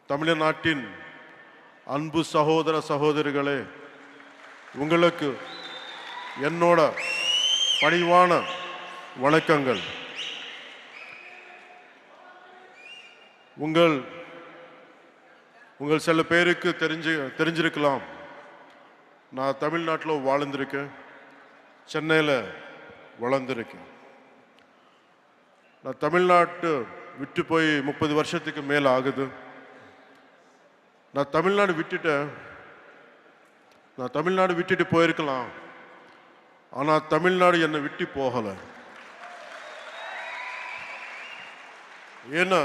தமிழ்நாட்டின் அன்பு சகோதர சகோதரிகளே, உங்களுக்கு என்னோட பணிவான வணக்கங்கள். உங்கள் சில பேருக்கு தெரிஞ்சிருக்கலாம், நான் தமிழ்நாட்டில் வாழ்ந்திருக்கேன், சென்னையில் வளர்ந்துருக்கேன். நான் தமிழ்நாட்டு விட்டு போய் 30 வருஷத்துக்கு மேலே ஆகுது. நான் தமிழ்நாடு விட்டுட்டு போயிருக்கலாம், ஆனால் தமிழ்நாடு என்னை விட்டு போகலை. ஏன்னா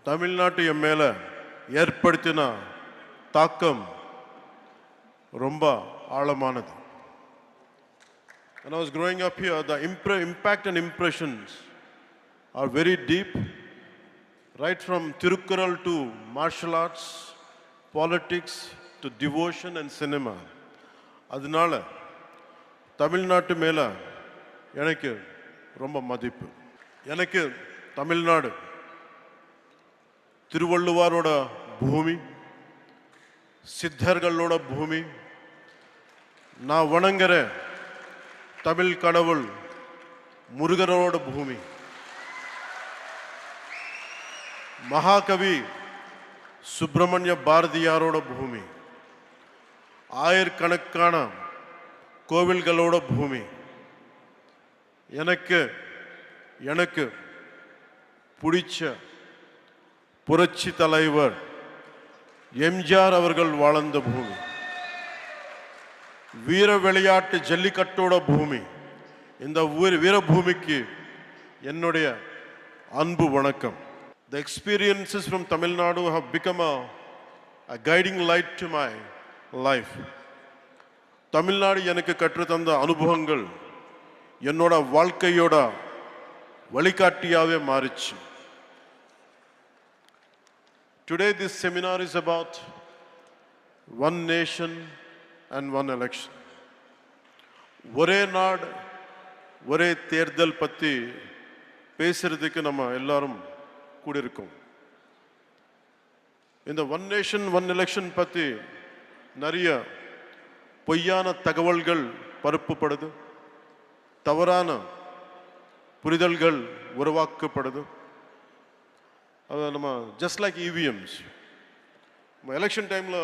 தமிழ்நாட்டு என் மேலே ஏற்படுத்தின தாக்கம் ரொம்ப ஆழமானது. When I was growing up here, the impact and impressions are very deep, right from Tirukkural to martial arts, politics to devotion and cinema. அதனால தமிழ்நாட்டு மேலே எனக்கு ரொம்ப மதிப்பு. எனக்கு தமிழ்நாடு திருவள்ளுவரோட பூமி, சித்தர்களோட பூமி, நான் வணங்குற தமிழ் கடவுள் முருகரோட பூமி, மகாகவி சுப்பிரமணிய பாரதியாரோட பூமி, ஆயிரக்கணக்கான கோவில்களோட பூமி. எனக்கு பிடிச்ச புரட்சி தலைவர் எம்ஜிஆர் அவர்கள் வாழ்ந்த பூமி, வீர விளையாட்டு ஜல்லிக்கட்டோட பூமி. இந்த வீரபூமிக்கு என்னுடைய அன்பு வணக்கம். The experiences from Tamil Nadu have become a guiding light to my life. Tamil Nadu எனக்கு கற்றுத்தந்த அனுபவங்கள் என்னோட வாழ்க்கையோட வழிகாட்டியாவே மாறிச்சு. Today this seminar is about one nation and one election. ஒரே நாடு ஒரே தேர்தல் பற்றி பேசுறதுக்கு நம்ம எல்லாரும் கூடியிருக்கோம். இந்த ஒன் நேஷன் ஒன் எலெக்ஷன் பற்றி நிறைய பொய்யான தகவல்கள் பரப்பப்படுது, தவறான புரிதல்கள் உருவாக்கப்படுது. அது நம்ம ஜஸ்ட் லைக் EVMs. எலெக்ஷன் டைமில்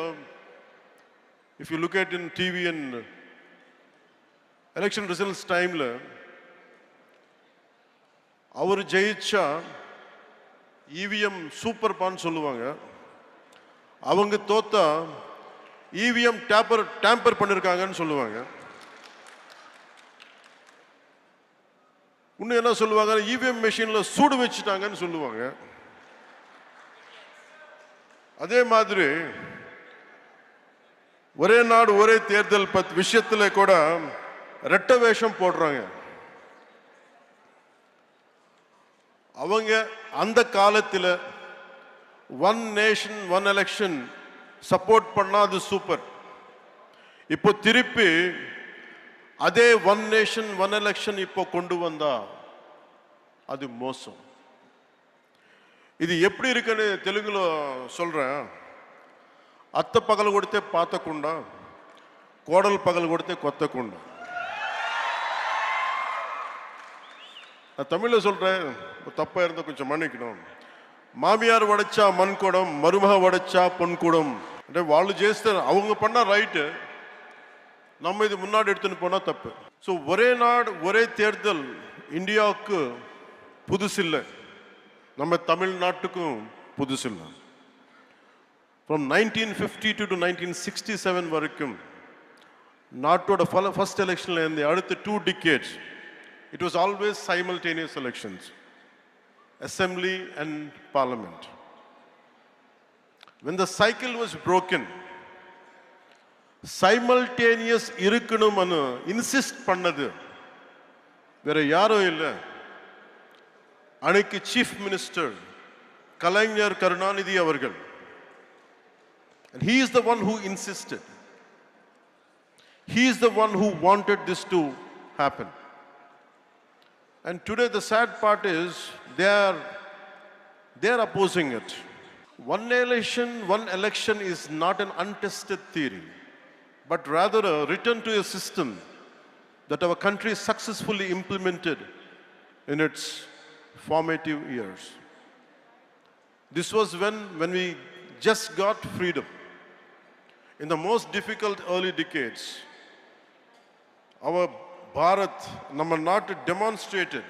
if you look at in TV and election results டைமில் அவர் ஜெயிச்சா EVM சூப்பர் பான்னு சொல்லுவாங்க, அவங்க தோத்தா EVM டேம்பர் பண்ணிருக்காங்கன்னு சொல்லுவாங்க. இன்னும் என்ன சொல்லுவாங்க, EVM மெஷின்ல சூடு வச்சுட்டாங்கன்னு சொல்லுவாங்க. அதே மாதிரி ஒரே நாடு ஒரே தேர்தல் விஷயத்துல கூட ரெட்ட வேஷம் போடுறாங்க. அவங்க அந்த காலத்தில் one nation one election support பண்ணா அது சூப்பர். இப்போ திருப்பி அதே ஒன் நேஷன் ஒன் எலெக்ஷன் இப்போ கொண்டு வந்தா அது மோசம். இது எப்படி இருக்குன்னு தெலுங்குல சொல்றேன். அத்தை பகல் கொடுத்தே பார்த்தக்குண்டா, கோடல் பகல் கொடுத்தே கொத்தக்குண்டா. நான் தமிழில் சொல்கிறேன், தப்பாக இருந்தால் கொஞ்சம் மன்னிக்கணும். மாமியார் வடைச்சா மண் குடம், மருமக வடைச்சா பொன் குடம். వాళ్ళు చేస్తే அவங்க பண்ணால் ரைட்டு, நம்ம இது முன்னாடி எடுத்துன்னு போனால் தப்பு. ஸோ ஒரே நாடு ஒரே தேர்தல் இந்தியாவுக்கு புதுசில்லை, நம்ம தமிழ்நாட்டுக்கும் புதுசில்லை. ஃப்ரம் 1952 to 1967 வரைக்கும் நாட்டோட ஃபர்ஸ்ட் எலெக்ஷன்ல இருந்து அடுத்த 2 decades it was always simultaneous elections, assembly and parliament. When the cycle was broken, simultaneous irukkanumanu insist pannadu vera yaro illa, anikku chief minister Kalaignar Karunanidhi avargal, and he is the one who insisted, he is the one who wanted this to happen. And today the sad part is they are opposing it. One election is not an untested theory, but rather a return to a system that our country successfully implemented in its formative years. This was when we just got freedom. In the most difficult early decades, our Bharat, Namanat, demonstrated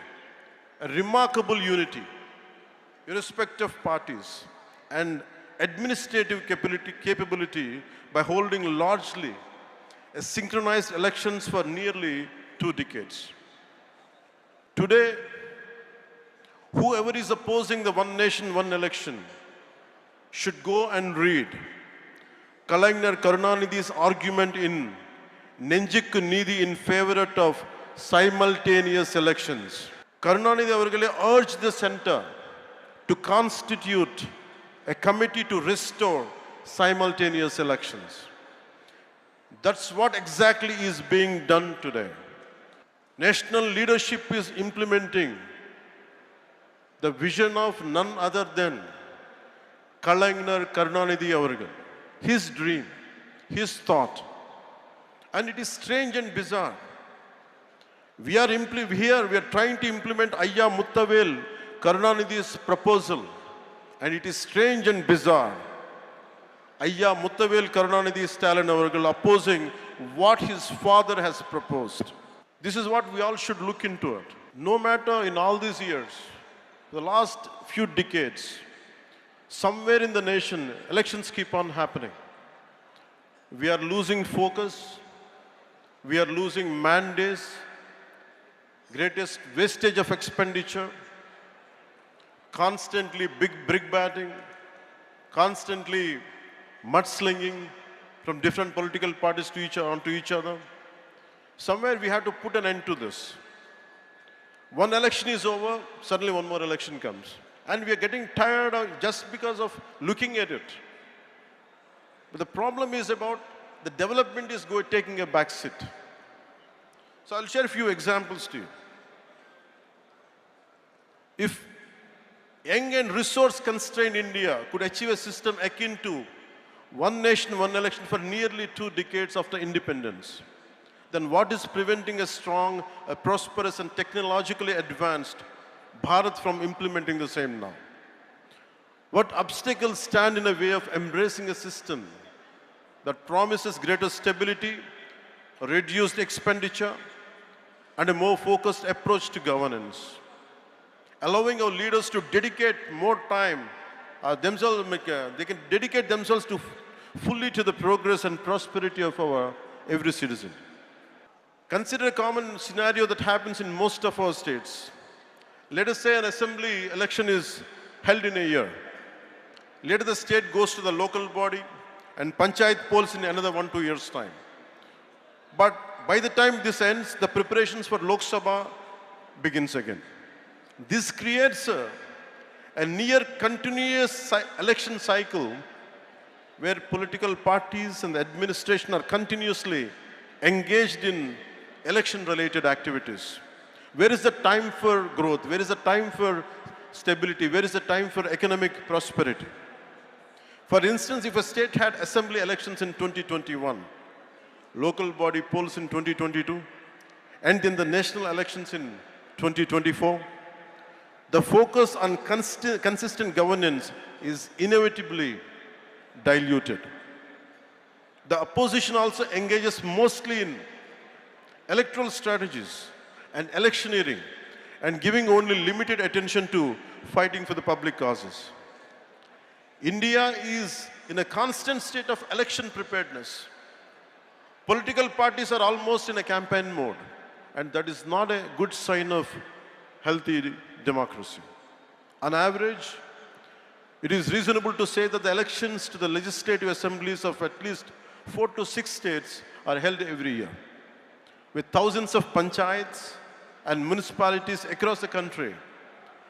a remarkable unity, irrespective of parties, and administrative capability by holding largely a synchronized elections for nearly 2 decades. Today, whoever is opposing the one nation, one election should go and read Kalainar Karunanidhi's argument in Nenjikku Needhi in favor of simultaneous elections. Karunanidhi avargale urged the center to constitute a committee to restore simultaneous elections. That's what exactly is being done today. National leadership is implementing the vision of none other than Kalainar Karunanidhi avargal. His dream, his thought. And it is strange and bizarre. We are trying to implement Ayya Muttavel Karunanidhi's proposal. And it is strange and bizarre. Ayya Muttavel Karunanidhi Stalin avargal opposing what his father has proposed. This is what we all should look into it. No matter in all these years, the last few decades, somewhere in the nation, elections keep on happening. We are losing focus. We are losing man days, greatest wastage of expenditure, constantly big brick batting, constantly mudslinging from different political parties onto each other. Somewhere we have to put an end to this. One election is over, suddenly one more election comes. And we are getting tired of just because of looking at it. But the problem is about the development is taking a back seat. So I'll share a few examples to you. If young and resource-constrained India could achieve a system akin to one nation, one election for nearly 2 decades after independence, then what is preventing a strong, a prosperous and technologically advanced Bharat from implementing the same now? What obstacles stand in the way of embracing a system that promises greater stability, reduced expenditure, and a more focused approach to governance? Allowing our leaders to dedicate more time they can dedicate themselves fully to the progress and prosperity of our every citizen. Consider a common scenario that happens in most of our states. Let us say an assembly election is held in a year. Later the state goes to the local body and panchayat polls in another 1-2 years' time. But by the time this ends, the preparations for Lok Sabha begins again. This creates a near continuous election cycle where political parties and the administration are continuously engaged in election-related activities. Where is the time for growth? Where is the time for stability? Where is the time for economic prosperity? For instance, if a state had assembly elections in 2021, local body polls in 2022, and then the national elections in 2024, the focus on consistent governance is inevitably diluted. The opposition also engages mostly in electoral strategies and electioneering and giving only limited attention to fighting for the public causes. India is in a constant state of election preparedness. Political parties are almost in a campaign mode, and that is not a good sign of healthy democracy. On average, it is reasonable to say that the elections to the legislative assemblies of at least 4 to 6 states are held every year. With thousands of panchayats and municipalities across the country,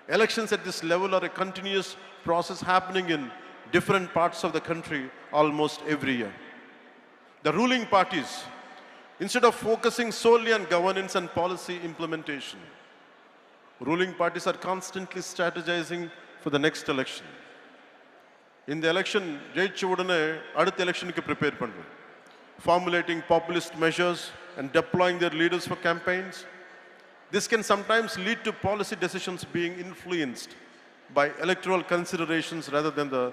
elections at this level are a continuous process happening in different parts of the country almost every year. The ruling parties, instead of focusing solely on governance and policy implementation, ruling parties are constantly strategizing for the next election. இந்த election ஜெயிச்ச உடனே அடுத்த எலெக்ஷனுக்கு prepare பண்ணுறது. Formulating populist measures and deploying their leaders for campaigns. This can sometimes lead to policy decisions being influenced by electoral considerations rather than the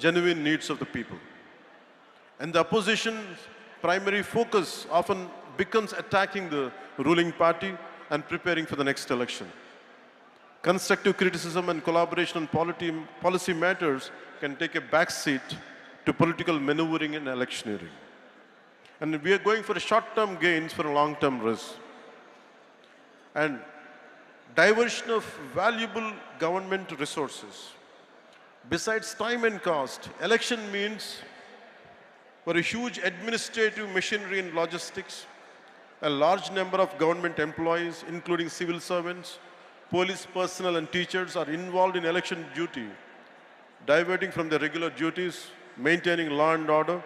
genuine needs of the people. And the opposition's primary focus often becomes attacking the ruling party and preparing for the next election. Constructive criticism and collaboration on policy matters can take a backseat to political maneuvering and electioneering. And we are going for short-term gains for a long-term risk. And diversion of valuable government resources. Besides time and cost, election means for a huge administrative machinery and logistics, a large number of government employees, including civil servants, police personnel and teachers are involved in election duty, diverting from their regular duties, maintaining law and order,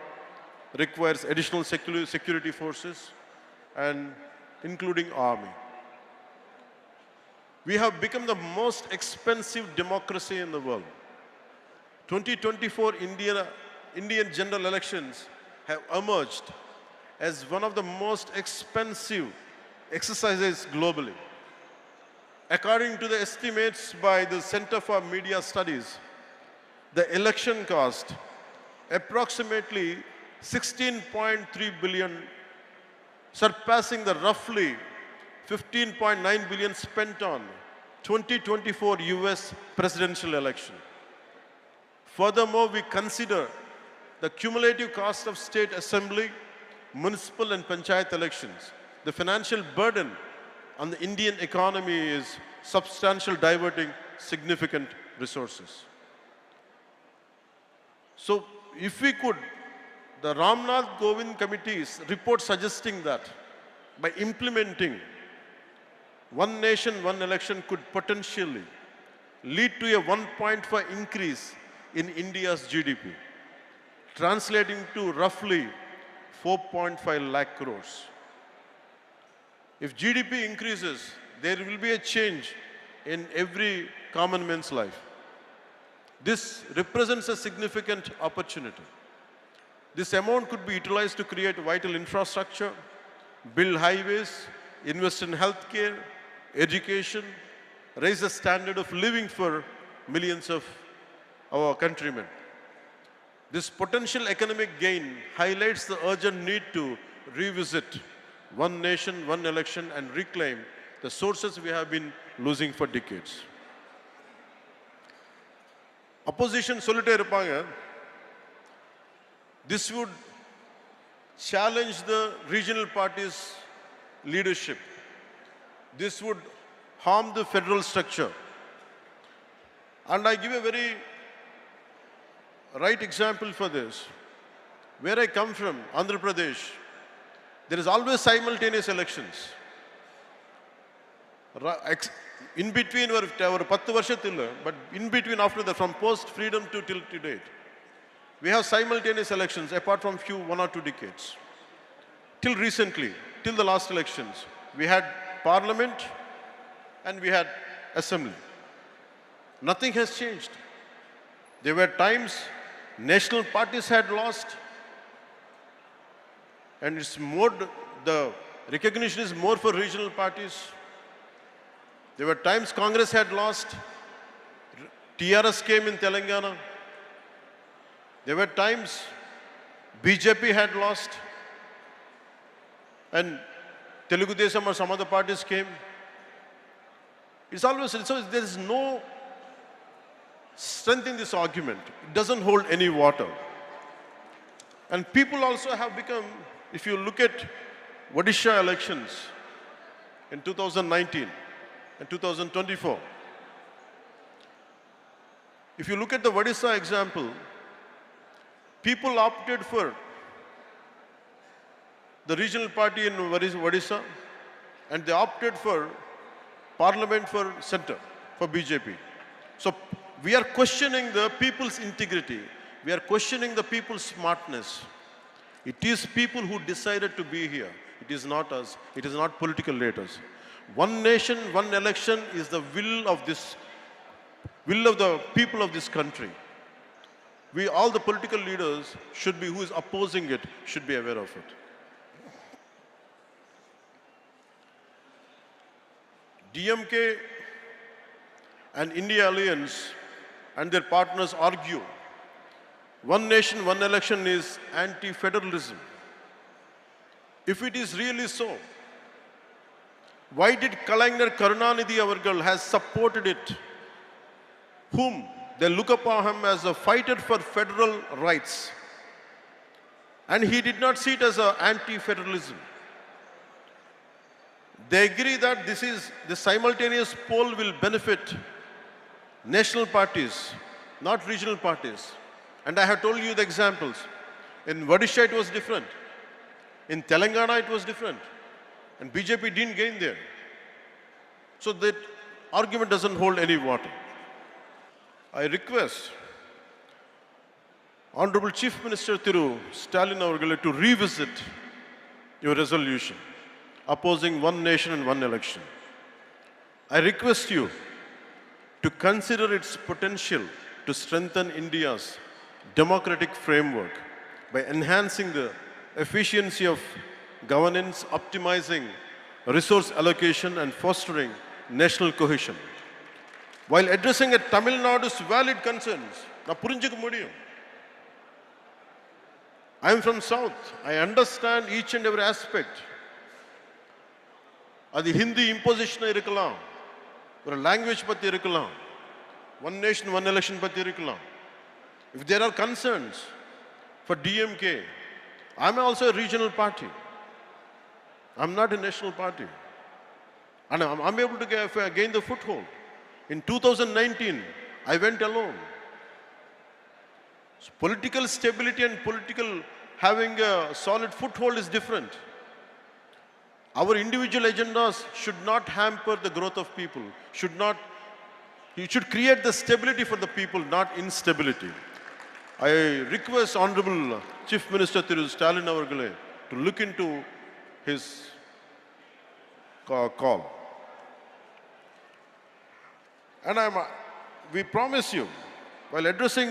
requires additional security forces and including army. We have become the most expensive democracy in the world. 2024 Indian general elections have emerged as one of the most expensive exercises globally. According to the estimates by the Center for Media Studies, the election cost approximately 16.3 billion, surpassing the roughly 15.9 billion spent on 2024 US presidential election. Furthermore, we consider the cumulative cost of state assembly, municipal and panchayat elections. The financial burden on the Indian economy is substantial, diverting significant resources. So if we could, the Ramnath Govind Committee's report suggesting that by implementing one nation, one election could potentially lead to a 1.5 increase in India's GDP, translating to roughly 4.5 lakh crores. If GDP increases, there will be a change in every common man's life. This represents a significant opportunity. This amount could be utilized to create vital infrastructure, build highways, invest in healthcare, education, raise the standard of living for millions of our countrymen. This potential economic gain highlights the urgent need to revisit one nation, one election and reclaim the sources we have been losing for decades. Opposition சொல்லிட்டே இருப்பாங்க. This would challenge the regional parties' leadership. This would harm the federal structure. And I give a very right example for this. Where I come from, Andhra Pradesh, there is always simultaneous elections. In between, or 10 வருஷத்தில், but in between after that, from post-freedom to till date, we have simultaneous elections apart from few 1 or 2 decades. Till recently, till the last elections, we had parliament and we had assembly. Nothing has changed. There were times national parties had lost, and it's more, the recognition is more for regional parties. There were times Congress had lost, TRS came in Telangana. There were times BJP had lost, and Telugu Desam or some other parties came. It's always, so there is no strength in this argument. It doesn't hold any water. And people also have become, if you look at Odisha elections in 2019 and 2024, if you look at the Odisha example, people opted for the regional party in Odisha and they opted for parliament for center, for BJP. So we are questioning the people's integrity. We are questioning the people's smartness. It is people who decided to be here. It is not us. It is not political leaders. One nation, one election is the will of the people of this country. We, all the political leaders should be, who is opposing it, should be aware of it. DMK and India Alliance and their partners argue one nation, one election is anti-federalism. If it is really so, why did Kalaignar Karunanidhi Avargal has supported it, whom they look upon him as a fighter for federal rights, and he did not see it as an anti-federalism. They agree that the simultaneous poll will benefit national parties, not regional parties. And I have told you the examples. In Odisha it was different. In Telangana it was different. And BJP didn't gain there. So that argument doesn't hold any water. I request Honorable Chief Minister Thiru Stalin Avargal to revisit your resolution opposing one nation and one election. I request you to consider its potential to strengthen India's democratic framework by enhancing the efficiency of governance, optimizing resource allocation, and fostering national cohesion. While addressing a Tamil Nadu's valid concerns, I am from South. I understand each and every aspect. அது Hindi imposition இருக்கலாம், ஒரு language பற்றி இருக்கலாம், one nation, one election பற்றி இருக்கலாம். If there are concerns for DMK, I'm also a regional party. I'm not a national party. And I'm able to gain the foothold. In 2019, I went alone. So political stability and having a solid foothold is different. Our individual agendas should not hamper the growth of people. You should create the stability for the people, not instability. I request Honorable Chief Minister Thiru Stalin Avargal to look into his call. And we promise you, while addressing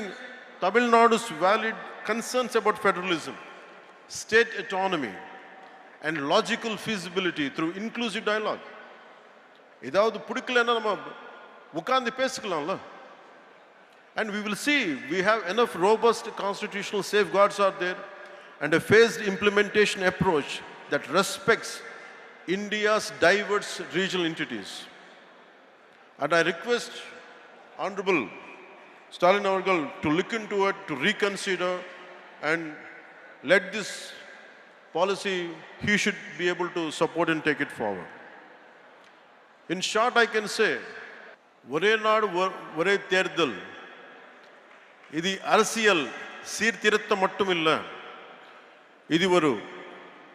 Tamil Nadu's valid concerns about federalism, state autonomy, and logical feasibility through inclusive dialogue. ஏதாவது பிடிக்கலன்னா நம்ம உட்கார்ந்து பேசிக்கலாம்ல. And we will see, we have enough robust constitutional safeguards out there and a phased implementation approach that respects India's diverse regional entities. And I request Honorable Stalin Avargal to look into it, to reconsider, and let this policy, he should be able to support and take it forward. In short, I can say, ஒரே நாடு ஒரே தேர்தல் இது அரசியல் சீர்திருத்தம் மட்டும் இல்லை, இது ஒரு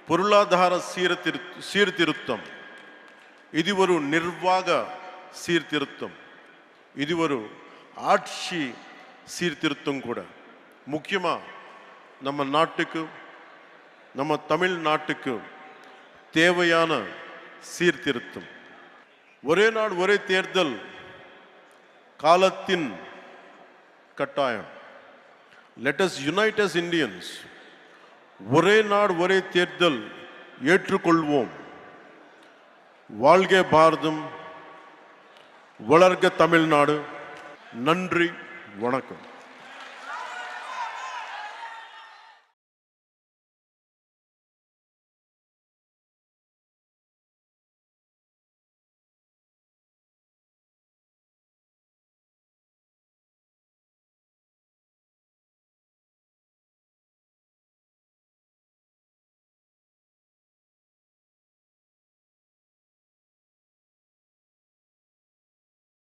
பொருளாதார சீர்திருத்தம், இது ஒரு நிர்வாக சீர்திருத்தம், இது ஒரு ஆட்சி சீர்திருத்தம் கூட. முக்கியமா நம்ம நாட்டுக்கு, நம்ம தமிழ்நாட்டுக்கு தேவையான சீர்திருத்தம். ஒரே நாடு ஒரே தேர்தல் காலத்தின் கட்டாயம். Let us unite as Indians. ஒரே நாடு ஒரே தேர்தல் ஏற்றுக்கொள்வோம். வாழ்க பாரதம், வளர்க தமிழ்நாடு. நன்றி, வணக்கம்.